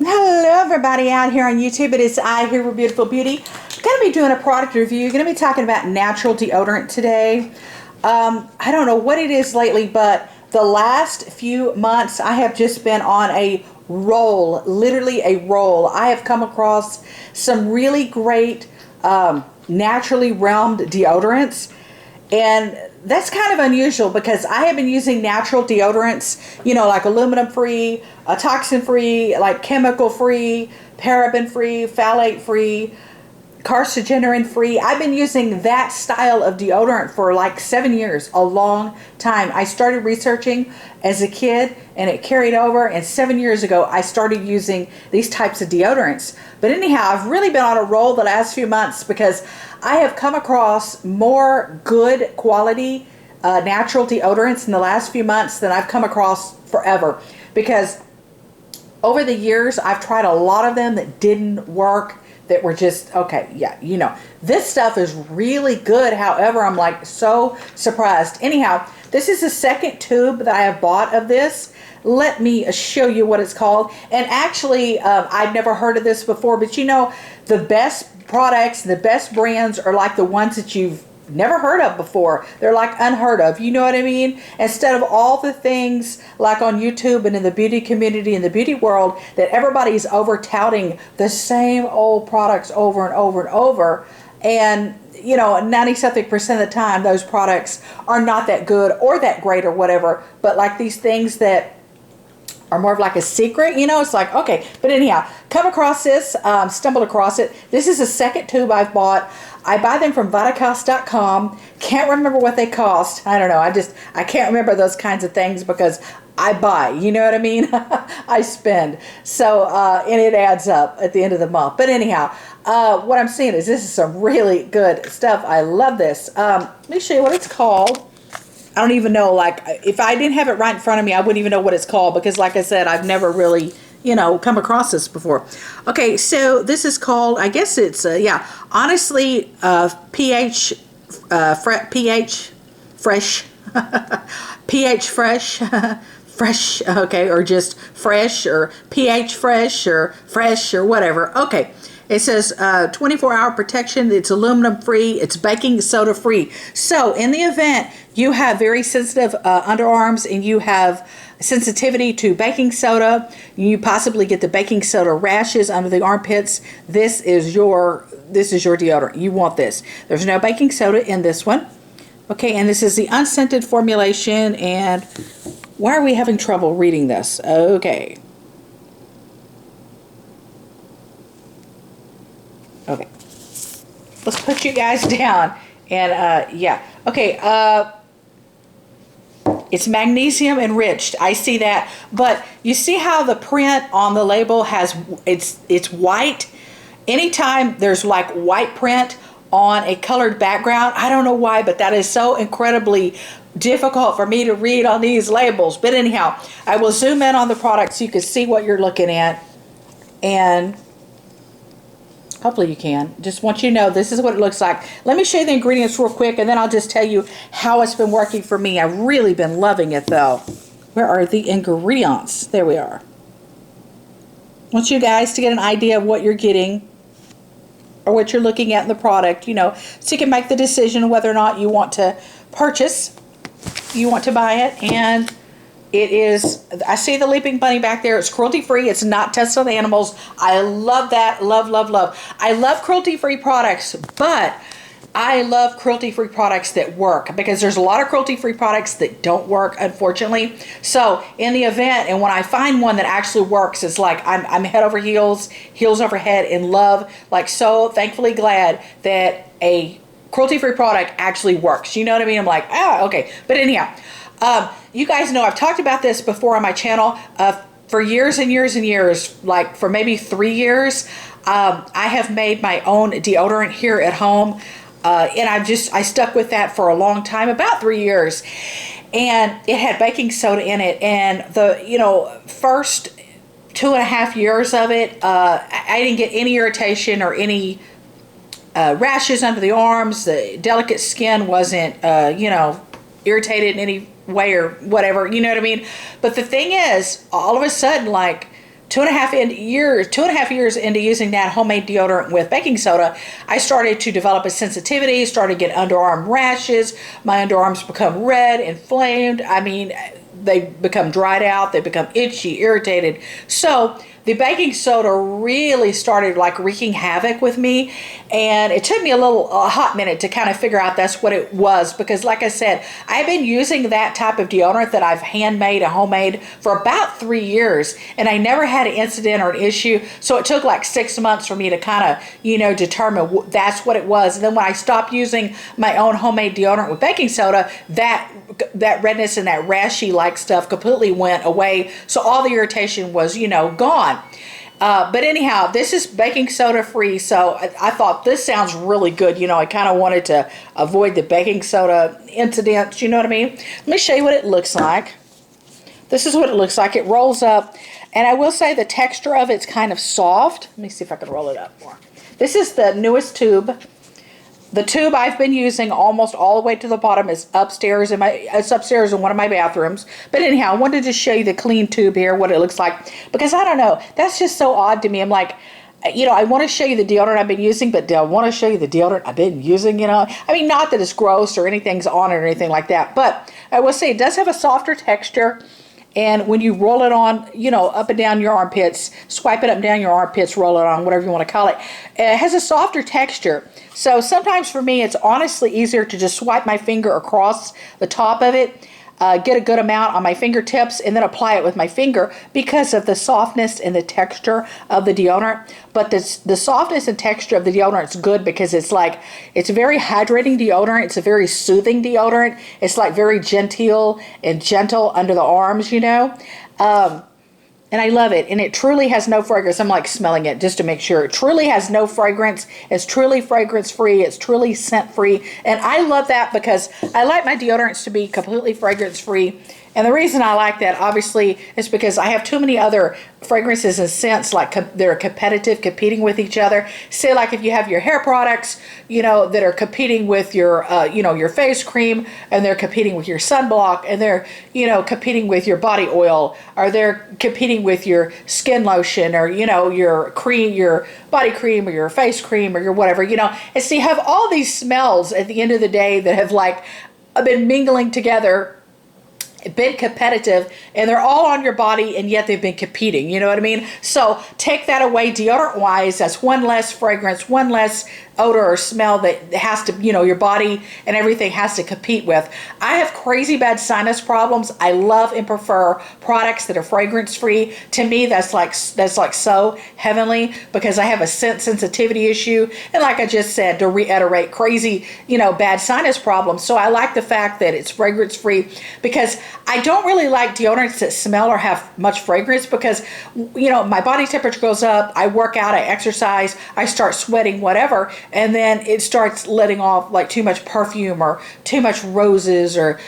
Hello everybody out here on YouTube. It is I here with Beautiful Beauty. I'm going to be doing a product review. Going to be talking about natural deodorant today. I don't know what it is lately, but the last few months I have just been on a roll, literally a roll. I have come across some really great naturally realmed deodorants, and that's kind of unusual because I have been using natural deodorants, you know, like aluminum free, toxin free, like chemical free, paraben free, phthalate free, carcinogen free. I've been using that style of deodorant for like 7 years, a long time. I started researching as a kid and it carried over, and 7 years ago I started using these types of deodorants. But anyhow, I've really been on a roll the last few months because I have come across more good quality natural deodorants in the last few months than I've come across forever, because over the years I've tried a lot of them that didn't work, that were just, okay, yeah, you know, this stuff is really good. However, I'm like so surprised. Anyhow, this is the second tube that I have bought of this. Let me show you what it's called. And actually, I've never heard of this before, but you know, the best products, the best brands are like the ones that you've never heard of before. They're like unheard of, you know what I mean? Instead of all the things like on YouTube and in the beauty community and the beauty world that everybody's over touting the same old products over and over and over, and you know, 90-something% of the time those products are not that good or that great or whatever, but like these things that are more of like a secret, you know, it's like, okay. But anyhow, come across this, stumbled across it. This is the second tube I've bought. I buy them from Vitacost.com. Can't remember what they cost. I don't know. I can't remember those kinds of things because I buy, you know what I mean? I spend. So, and it adds up at the end of the month. But anyhow, what I'm saying is this is some really good stuff. I love this. Let me show you what it's called. I don't even know, like, if I didn't have it right in front of me, I wouldn't even know what it's called because, like I said, I've never really, you know, come across this before. Okay, so this is called, I guess it's, yeah, honestly, pH Phresh, pH Phresh, Phresh, okay, or just Phresh, or pH Phresh, or Phresh, or whatever. Okay. It says 24-hour protection. It's aluminum free. It's baking soda free. So in the event you have very sensitive underarms and you have sensitivity to baking soda, you possibly get the baking soda rashes under the armpits, this is your deodorant. You want this. There's no baking soda in this one. Okay, and this is the unscented formulation. And why are we having trouble reading this? Okay. Okay, let's put you guys down. And yeah, okay, it's magnesium enriched. I see that, but you see how the print on the label has, it's white. Anytime there's like white print on a colored background, I don't know why, but that is so incredibly difficult for me to read on these labels. But anyhow, I will zoom in on the product so you can see what you're looking at, and hopefully you can. Just want you to know this is what it looks like. Let me show you the ingredients real quick, and then I'll just tell you how it's been working for me. I've really been loving it though. Where are the ingredients? There we are. I want you guys to get an idea of what you're getting or what you're looking at in the product, you know, so you can make the decision whether or not you want to purchase, you want to buy it. And it is, I see the Leaping Bunny back there. It's cruelty-free. It's not tested on animals. I love that. Love, love, love. I love cruelty-free products, but I love cruelty-free products that work, because there's a lot of cruelty-free products that don't work, unfortunately. So in the event, and when I find one that actually works, it's like I'm head over heels, heels over head in love. Like, so thankfully glad that a cruelty-free product actually works. You know what I mean? I'm like, ah, okay. But anyhow, you guys know I've talked about this before on my channel for years and years and years, like for maybe 3 years. I have made my own deodorant here at home, and I stuck with that for a long time, about 3 years, and it had baking soda in it. And the, you know, first 2.5 years of it, I didn't get any irritation or any rashes under the arms. The delicate skin wasn't, you know, irritated in any way or whatever, you know what I mean? But the thing is, all of a sudden, like 2.5 years into using that homemade deodorant with baking soda, I started to develop a sensitivity, started to get underarm rashes. My underarms become red, inflamed. I mean, they become dried out, they become itchy, irritated. So the baking soda really started like wreaking havoc with me, and it took me a hot minute to kind of figure out that's what it was, because like I said, I've been using that type of deodorant that I've handmade and homemade for about 3 years, and I never had an incident or an issue. So it took like 6 months for me to kind of, determine that's what it was. And then when I stopped using my own homemade deodorant with baking soda, that redness and that rashy like stuff completely went away. So all the irritation was, gone. But anyhow, this is baking soda free, so I thought this sounds really good. I kind of wanted to avoid the baking soda incidents, you know what I mean? Let me show you what it looks like. This is what it looks like. It rolls up, and I will say the texture of it's kind of soft. Let me see if I can roll it up more. This is the newest tube. The tube I've been using almost all the way to the bottom is upstairs it's upstairs in one of my bathrooms. But anyhow, I wanted to show you the clean tube here, what it looks like, because I don't know, that's just so odd to me. I'm like, I want to show you the deodorant I've been using, but do I want to show you the deodorant I've been using, I mean, not that it's gross or anything's on it or anything like that, but I will say it does have a softer texture. And when you roll it on, up and down your armpits, swipe it up and down your armpits, roll it on, whatever you want to call it, it has a softer texture. So sometimes for me, it's honestly easier to just swipe my finger across the top of it, get a good amount on my fingertips, and then apply it with my finger because of the softness and the texture of the deodorant. But the softness and texture of the deodorant is good because it's a very hydrating deodorant. It's a very soothing deodorant. It's like very genteel and gentle under the arms, and I love it. And it truly has no fragrance. I'm like smelling it just to make sure. It truly has no fragrance. It's truly fragrance free. It's truly scent free. And I love that because I like my deodorants to be completely fragrance free. And the reason I like that, obviously, is because I have too many other fragrances and scents they're competitive, competing with each other. Say, like if you have your hair products, that are competing with your, your face cream, and they're competing with your sunblock, and they're, competing with your body oil, or they're competing with your skin lotion, or, your cream, your body cream, or your face cream, or your whatever, And so you have all these smells at the end of the day that have been mingling together, been competitive, and they're all on your body, and yet they've been competing, you know what I mean? So take that away deodorant wise, that's one less fragrance, one less odor or smell that has to, your body and everything has to compete with. I have crazy bad sinus problems. I love and prefer products that are fragrance free. To me, that's like so heavenly, because I have a scent sensitivity issue, and like I just said, to reiterate, crazy, bad sinus problems. So I like the fact that it's fragrance free, because I don't really like deodorants that smell or have much fragrance, because my body temperature goes up, I work out, I exercise, I start sweating, whatever, and then it starts letting off like too much perfume or too much roses, or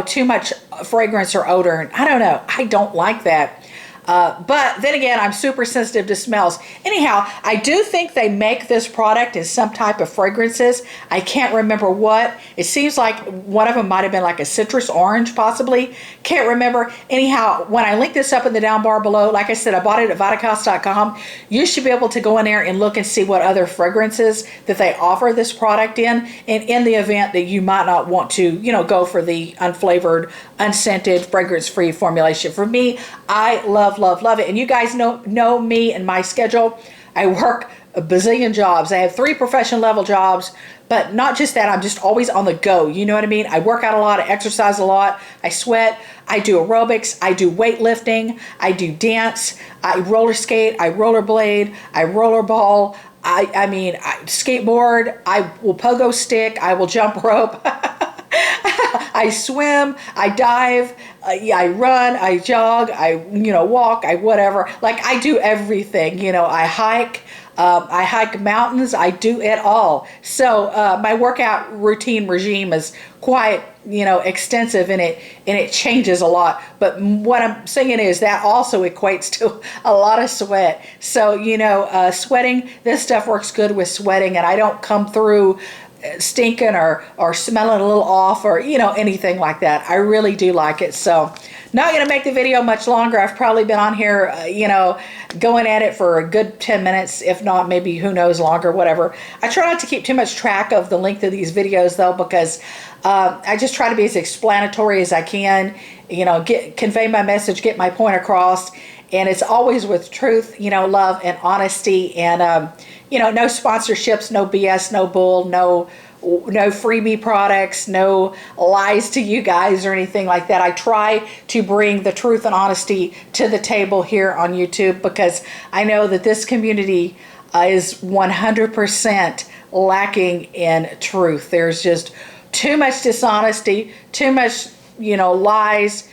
too much fragrance or odor, and I don't know, I don't like that. But then again, I'm super sensitive to smells. Anyhow, I do think they make this product in some type of fragrances. I can't remember what. It seems like one of them might have been like a citrus orange, possibly. Can't remember. Anyhow, when I link this up in the down bar below, like I said, I bought it at vitacost.com. You should be able to go in there and look and see what other fragrances that they offer this product in. And in the event that you might not want to, go for the unflavored, unscented, fragrance-free formulation. For me, I love it. And you guys know me and my schedule. I work a bazillion jobs. I have 3 professional level jobs, but not just that, I'm just always on the go. You know what I mean? I work out a lot, I exercise a lot, I sweat, I do aerobics, I do weightlifting, I do dance, I roller skate, I rollerblade, I rollerball, I skateboard, I will pogo stick, I will jump rope. I swim, I dive, I run, I jog, I walk, I whatever. Like, I do everything. I hike mountains, I do it all. So my workout routine regime is quite extensive, and it changes a lot. But what I'm saying is that also equates to a lot of sweat. So sweating, this stuff works good with sweating, and I don't come through stinking or smelling a little off, or anything like that. I really do like it. So not going to make the video much longer. I've probably been on here, you know, going at it for a good 10 minutes, if not maybe who knows longer, whatever. I try not to keep too much track of the length of these videos though, because I just try to be as explanatory as I can, you know, convey my message, get my point across. And it's always with truth, you know, love and honesty, and, you know, no sponsorships, no BS, no bull, no freebie products, no lies to you guys or anything like that. I try to bring the truth and honesty to the table here on YouTube, because I know that this community is 100% lacking in truth. There's just too much dishonesty, too much, you know, lies,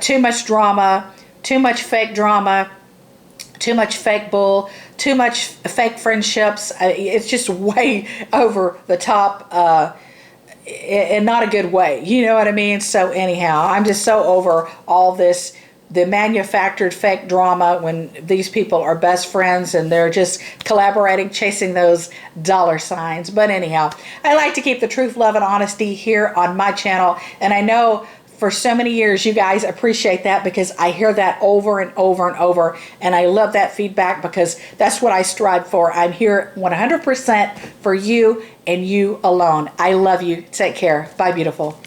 too much drama, too much fake drama, too much fake bull, too much fake friendships. It's just way over the top, in not a good way. You know what I mean? So anyhow, I'm just so over all this, the manufactured fake drama, when these people are best friends and they're just collaborating, chasing those dollar signs. But anyhow, I like to keep the truth, love, and honesty here on my channel. And I know for so many years you guys appreciate that, because I hear that over and over and over, and I love that feedback, because that's what I strive for. I'm here 100% for you and you alone. I love you. Take care. Bye, beautiful.